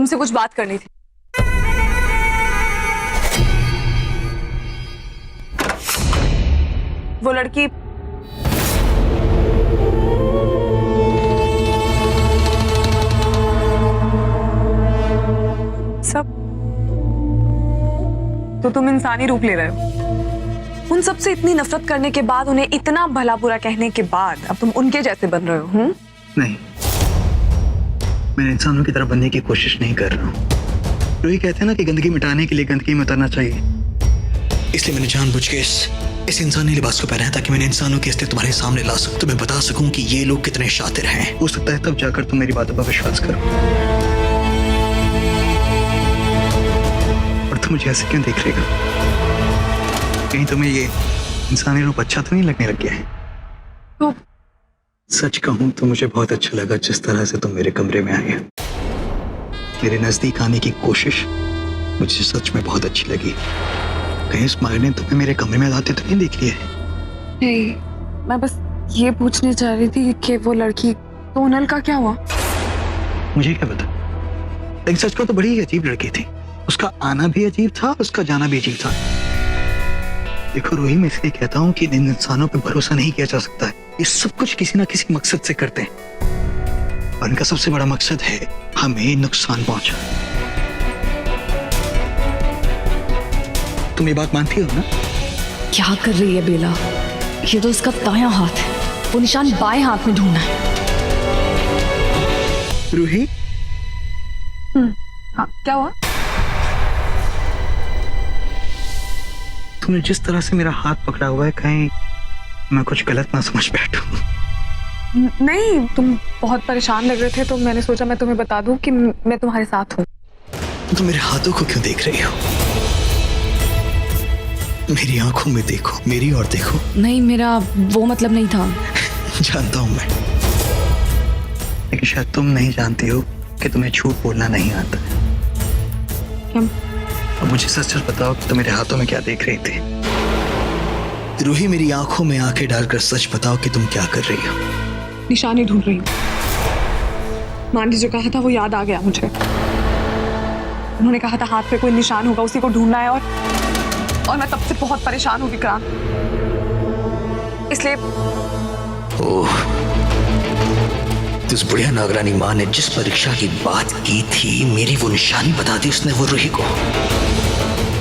तुमसे कुछ बात करनी थी। वो लड़की सब तो तुम इंसानी रूप ले रहे हो। उन सब से इतनी नफरत करने के बाद, उन्हें इतना भला बुरा कहने के बाद अब तुम उनके जैसे बन रहे हो। नहीं, मैं इंसानों की तरह बनने की कोशिश नहीं कर रहा हूँ। लोग कहते हैं ना कि गंदगी मिटाने के लिए गंदगी में उतरना चाहिए, इसलिए मैंने जानबूझ के इस इंसानी लिबास को पहना है ताकि मैंने इंसानों की असलियत तुम्हारे सामने ला सकूं, तुम्हें बता सकूं कि ये लोग कितने शातिर हैं। हो सकता है तब जाकर तुम मेरी बातों पर विश्वास करो। और तुम मुझे ऐसे क्यों देख रही हो? कहीं तुम्हें ये इंसानी रूप अच्छा तो नहीं लगने लग गया है? तो सच कहूं तो मुझे बहुत अच्छा लगा जिस तरह से तुम मेरे कमरे में आई। मेरे नजदीक आने की कोशिश मुझे सच में बहुत अच्छी लगी। कहीं स्माइल ने तुम्हें मेरे कमरे में लाते तो नहीं देख लिया है? नहीं, मैं बस ये पूछने चाह रही थी कि वो लड़की सोनल का क्या हुआ? मुझे क्या पता, लेकिन सच को तो बड़ी ही अजीब लड़की थी। उसका आना भी अजीब था, उसका जाना भी अजीब था। देखो रूही, मैं इसलिए कहता हूँ कि इन इंसानों पर भरोसा नहीं किया जा सकता है। ये सब कुछ किसी ना किसी मकसद से करते हैं और इनका सबसे बड़ा मकसद है हमें नुकसान पहुंचाना। तुम ये बात मानती हो ना? क्या कर रही है बेला? ये तो उसका दायां हाथ है, वो निशान बाएं हाथ में ढूंढना है। रूही, हाँ, क्या हुआ? तुमने जिस तरह से मेरा हाथ पकड़ा हुआ है, कहीं मैं कुछ गलत ना समझ बैठूं। नहीं, तुम बहुत परेशान लग रहे थे तो मैंने सोचा मैं तुम्हें बता दूं कि मैं तुम्हारे साथ हूँ। तुम मेरे हाथों को क्यों देख रही हो? मेरी आंखों में देखो, मेरी और देखो। नहीं, मेरा वो मतलब नहीं था। जानता हूं मैं, लेकिन शायद तुम नहीं जानती हो कि तुम्हें झूठ बोलना नहीं आता। क्या? और मुझे सच सच बताओ कि तुम मेरे हाथों में क्या देख रही थी? रूही, मेरी आंखों में आंखें डालकर सच बताओ कि तुम क्या कर रही हो? निशानी ढूंढ रही हूँ। मान जी जो कहा था वो याद आ गया मुझे। उन्होंने कहा था हाथ पे कोई निशान होगा, उसी को ढूंढना है। और मैं तब से बहुत परेशान हूँ विक्रांत, इसलिए। ओह, उस बुढ़िया नागरानी माँ ने जिस परीक्षा की बात की थी, मेरी वो निशानी बता दी उसने वो रूही को।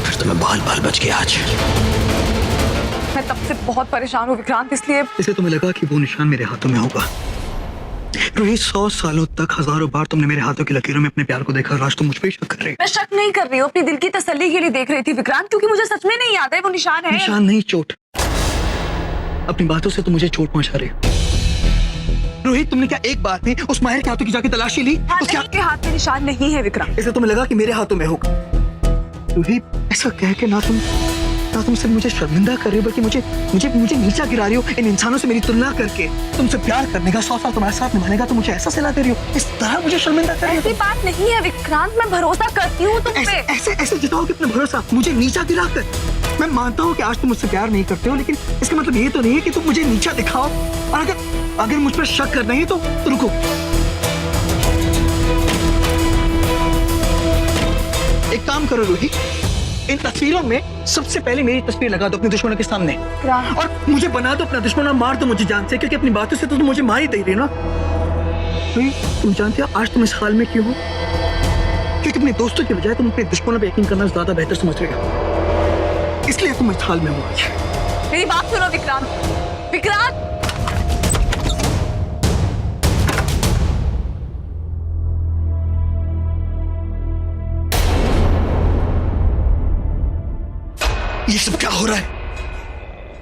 फिर तो मैं बाल बाल बच गया आज। मैं तब से बहुत परेशान हूँ विक्रांत, इसलिए तुम्हें लगा कि वो निशान मेरे हाथों में होगा। रूही, 100 सालों तक हजारों बार तुमने मेरे हाथों की लकीरों में अपने प्यार को देखा और आज तुम मुझ पर ही शक कर रही हो। मैं शक नहीं कर रही हूँ, अपनी दिल की तसल्ली के लिए देख रही थी विक्रांत, क्योंकि मुझे सच में नहीं याद है वो निशान है। निशान नहीं, चोट। अपनी बातों से तुम मुझे चोट पहुंचा रही हो। रोहित, तुमने क्या एक बात में उस माहिर के हाथों की जाके तलाशी ली? उसके हाथ में निशान नहीं है विक्रांत। इसे तुम्हें लगा कि मेरे हाथों में होगा। रोहित, ऐसा कह के ना तुम सिर्फ मुझे शर्मिंदा कर रही हो, बल्कि मुझे नीचा गिरा रही हो। इन इंसानों से मेरी तुलना करके तुमसे प्यार करने का, 100 साल तुम्हारे साथ निभाने का, तो मुझे ऐसा सिला दे रही हो। इस तरह मुझे शर्मिंदा कर रही हो। ऐसी बात नहीं है विक्रांत, मैं भरोसा करती हूँ तुम पे। ऐसे जताओगे अपना भरोसा मुझे नीचा गिराकर? मैं मानता हूँ कि आज तुम मुझसे प्यार नहीं करते हो, लेकिन इसका मतलब ये तो नहीं है कि तुम मुझे नीचा दिखाओ। और अगर मुझ पर शक करना ही है तो रुको। एक काम करो रोहित, इन तस्वीरों में सबसे पहले मेरी तस्वीर लगा दो अपने दुश्मनों के सामने, और मुझे बना दो अपना दुश्मन और मार दो मुझे जान से, क्योंकि अपनी बातों से तो तुम मुझे मार ही दे रही हो ना। तुम जानते हो आज तुम इस हाल में क्यों हो? क्योंकि अपने दोस्तों की बजाय तुम अपने दुश्मनों पर यकीन करना ज्यादा बेहतर समझ रहे हो, इसलिए तुम इस हाल में हो आज। मेरी बात सुनो विक्रांत। विक्रांत, ये सब क्या हो रहा है?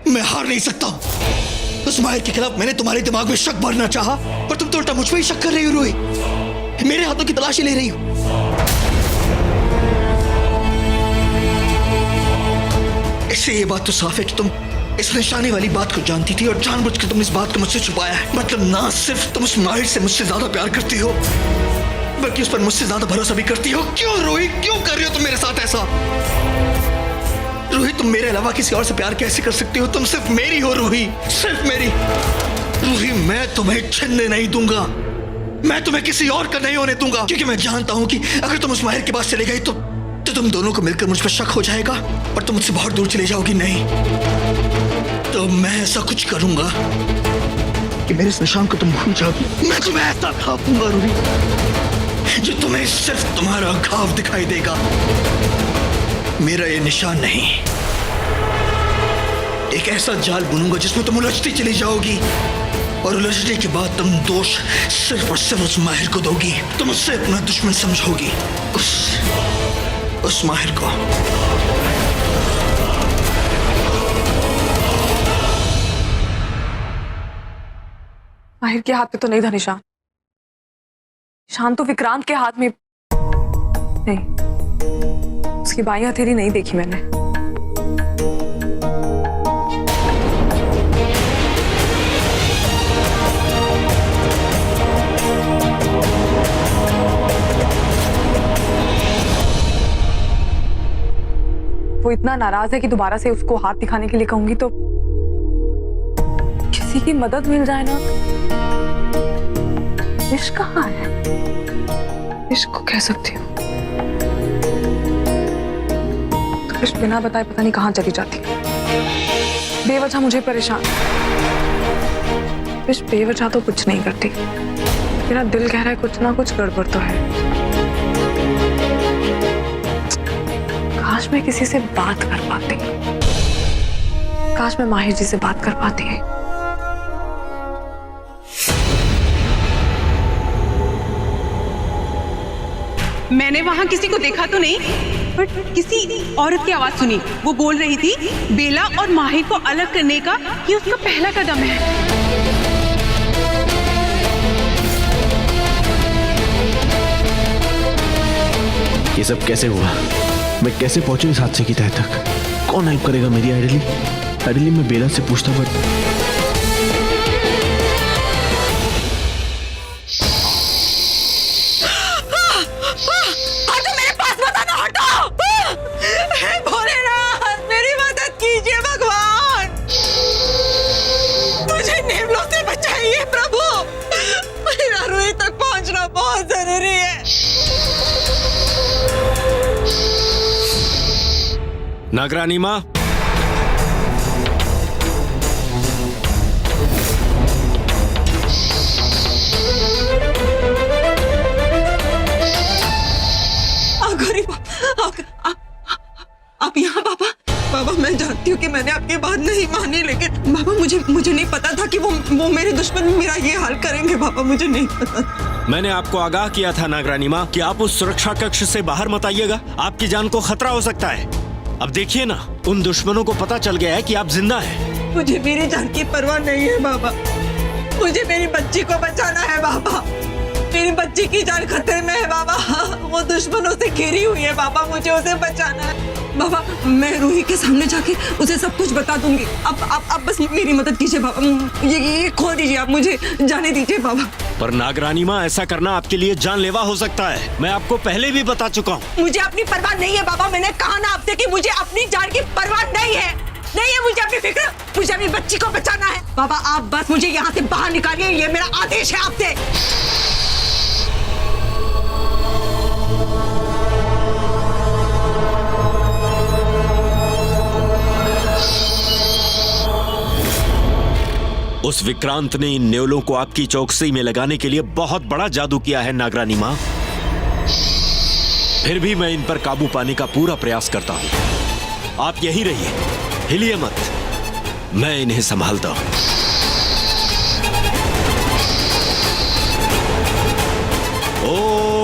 मैं हार नहीं सकता। उस माहिर के खिलाफ मैंने तुम्हारे दिमाग में शक भरना चाहा और तुम तो उल्टा मुझ पर ही शक कर रही हो। रोही, मेरे हाथों की तलाशी ले रही हो। इससे ये बात तो साफ है कि तुम इस निशानी वाली बात को जानती थी और जानबूझ के तुमने इस बात को मुझसे छुपाया है। मतलब ना सिर्फ तुम उस माहिर से मुझसे ज्यादा प्यार करती हो, बल्कि उस पर मुझसे ज्यादा भरोसा भी करती हो। क्यों रोही, क्यों कर रही हो तुम मेरे साथ ऐसा? रूही, तुम मेरे अलावा किसी और से प्यार कैसे कर सकती हो? तुम सिर्फ मेरी हो रूही, सिर्फ मेरी। रूही, मैं तुम्हें छिनने नहीं दूंगा। मैं तुम्हें किसी और का नहीं होने दूंगा, क्योंकि मैं जानता हूं कि अगर तुम उस माहिर के पास चले गई तो तुम दोनों को मिलकर मुझ पर शक हो जाएगा और तुम मुझसे बहुत दूर चले जाओगी। नहीं, तो मैं ऐसा कुछ करूंगा कि मेरे इस निशान को तुम भूल जाओगी। मैं तुम्हें ऐसा घाव दूंगा रूही, जो तुम्हें सिर्फ तुम्हारा घाव दिखाई देगा, मेरा ये निशान नहीं। एक ऐसा जाल बुनूंगा जिसमें तुम उलझती चली जाओगी, और उलझने के बाद तुम दोष सिर्फ और सिर्फ उस माहिर को दोगी। तुम उससे अपना दुश्मन समझोगी, उस माहिर को। माहिर के हाथ पे तो नहीं था निशान, निशान तो विक्रांत के हाथ में नहीं। उसकी बाईं हथेली नहीं देखी मैंने। वो इतना नाराज है कि दोबारा से उसको हाथ दिखाने के लिए कहूंगी तो किसी की मदद मिल जाए ना। इश्क कहाँ है? इश्क को कह सकती हूँ तो इश्क बिना बताए पता नहीं कहाँ चली जाती, बेवजह मुझे परेशान। इश्क बेवजह तो कुछ नहीं करती, मेरा दिल कह रहा है कुछ ना कुछ गड़बड़ तो है। काश मैं किसी से बात कर पाती, काश मैं माहिर जी से बात कर पाती। मैंने वहां किसी को देखा तो नहीं, बट किसी औरत की आवाज सुनी। वो बोल रही थी बेला और माहिर को अलग करने का ये उसका पहला कदम है। ये सब कैसे हुआ? मैं कैसे पहुंचू इस हादसे की तह तक? कौन हेल्प करेगा मेरी? आइडियली मैं बेला से पूछता, बट हटो, मेरे पास मत आना, हटो। हे भोलेनाथ, मेरी मदद कीजिए भगवान, मुझे नेवलों से बचाइए प्रभु। मेरा रूही तक पहुंचना बहुत जरूरी है। नागरानी माँ, आप यहाँ बाबा? बाबा मैं जानती हूँ कि मैंने आपकी बात नहीं मानी, लेकिन बाबा मुझे नहीं पता था कि वो मेरे दुश्मन मेरा ये हाल करेंगे। बाबा मुझे नहीं पता। मैंने आपको आगाह किया था नागरानी माँ कि आप उस सुरक्षा कक्ष से बाहर मत आइएगा, आपकी जान को खतरा हो सकता है। अब देखिए ना, उन दुश्मनों को पता चल गया है कि आप जिंदा हैं। मुझे मेरी जान की परवाह नहीं है बाबा, मुझे मेरी बच्ची को बचाना है बाबा। मेरी बच्ची की जान खतरे में है बाबा, वो दुश्मनों से घिरी हुई है बाबा, मुझे उसे बचाना है बाबा। मैं रूही के सामने जाके उसे सब कुछ बता दूंगी। अब बस मेरी मदद कीजिए बाबा, ये खोल दीजिए, आप मुझे जाने दीजिए बाबा। पर नागरानी माँ, ऐसा करना आपके लिए जानलेवा हो सकता है, मैं आपको पहले भी बता चुका हूँ। मुझे अपनी परवाह नहीं है बाबा, मैंने कहा ना आपसे कि मुझे अपनी जान की परवाह नहीं है, नहीं है मुझे अपनी फिक्र, मुझे अपनी बच्ची को बचाना है बाबा। आप बस मुझे यहाँ से बाहर निकालिए, ये मेरा आदेश है आपसे। उस विक्रांत ने इन न्योलों को आपकी चौकसी में लगाने के लिए बहुत बड़ा जादू किया है नागरानी माँ। फिर भी मैं इन पर काबू पाने का पूरा प्रयास करता हूं। आप यहीं रहिए, हिलिए मत, मैं इन्हें संभालता हूं। ओम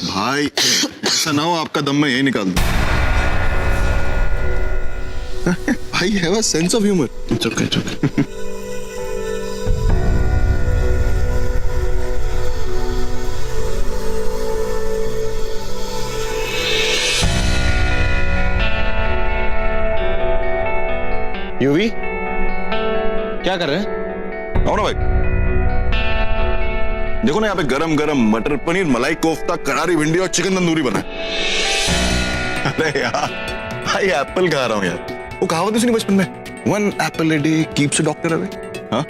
भाई, ऐसा ना हो आपका दम मैं यही निकाल दूं। भाई have a sense of humour. It's okay, it's okay. UV क्या कर रहे हैं? आओ ना भाई. देखो ना यहाँ पे गरम गरम मटर पनीर, मलाई कोफ्ता, करारी भिंडी और चिकन तंदूरी बना है. अरे यार भाई एप्पल खा रहा हूँ यार. वो कहावत सुनी बचपन में, 1 apple a day keeps a doctor away. हाँ?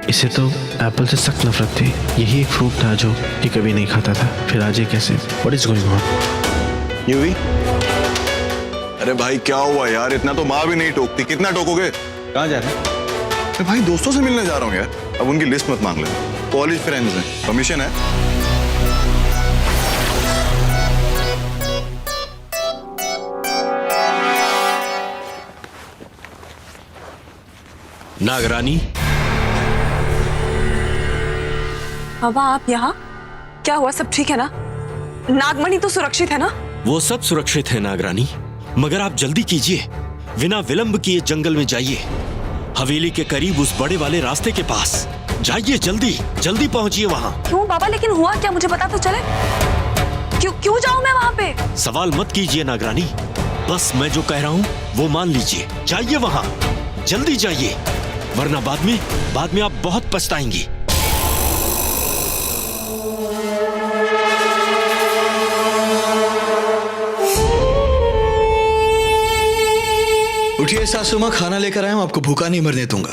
इसे तो एप्पल से सख्त नफरत थी. यही एक फ्रूट था जो ये कभी नहीं खाता था. फिर आज ये कैसे? What is going on? UV अरे भाई क्या हुआ यार? इतना तो माँ भी नहीं टोकती. कितना टोकोगे? कहाँ जा रहे हैं? अरे भाई दोस्तों से मिलने जा रहा हूँ यार. अब उनकी लिस्ट मत मांग लेना. कॉलेज फ्रेंड्स हैं, परमिशन है. नागरानी, बाबा आप यहाँ? क्या हुआ? सब ठीक है ना? नागमणि तो सुरक्षित है ना? वो सब सुरक्षित है नागरानी, मगर आप जल्दी कीजिए. बिना विलंब किए जंगल में जाइए. हवेली के करीब उस बड़े वाले रास्ते के पास जाइए. जल्दी जल्दी पहुंचिए वहाँ. क्यों बाबा? लेकिन हुआ क्या? मुझे पता तो चले. क्यों जाऊं मैं वहाँ पे? सवाल मत कीजिए नागरानी, बस मैं जो कह रहा हूँ वो मान लीजिए. जाइए वहाँ, जल्दी जाइए, वरना बाद में आप बहुत पछताएंगी. उठिए सासू माँ, खाना लेकर आया हूं. आपको भूखा नहीं मरने दूंगा.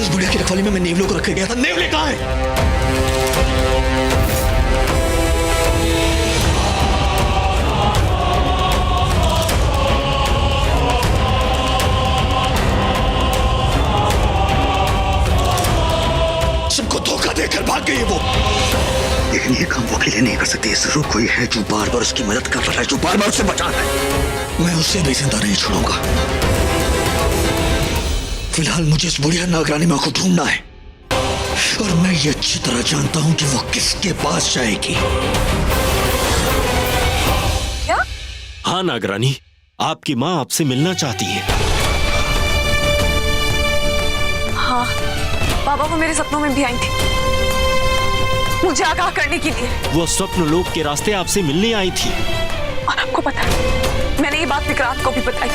उस बुढ़िया की रखवाली में मैं नेवलों को रखे गया था. नेवले कहाँ है? सबको धोखा देकर भाग गई है वो. लेकिन ये काम वो अकेले नहीं कर सकती. जरूर कोई है जो बार बार उसकी मदद कर रहा है, जो बार बार उसे बचा रहा है. मैं उसे भी जिंदा नहीं छोड़ूंगा. फिलहाल मुझे इस बुढ़िया नागरानी माँ को ढूंढना है, और मैं ये अच्छी तरह जानता हूं कि वो किसके पास जाएगी. क्या? हाँ नागरानी, आपकी माँ आपसे मिलना चाहती है. हाँ बाबा, वो मेरे सपनों में भी आई थी, मुझे आगाह करने के लिए. वो स्वप्न लोक के रास्ते आपसे मिलने आई थी. और आपको पता है, मैंने ये बात विक्रांत को भी बताई,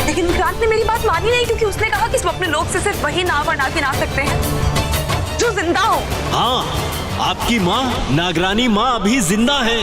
लेकिन विक्रांत ने मेरी बात मानी नहीं, क्योंकि उसने कहा कि स्वप्न लोक से सिर्फ वही नाग और नागिन आ सकते हैं जो जिंदा हो. हाँ, आपकी माँ नागरानी माँ अभी जिंदा है.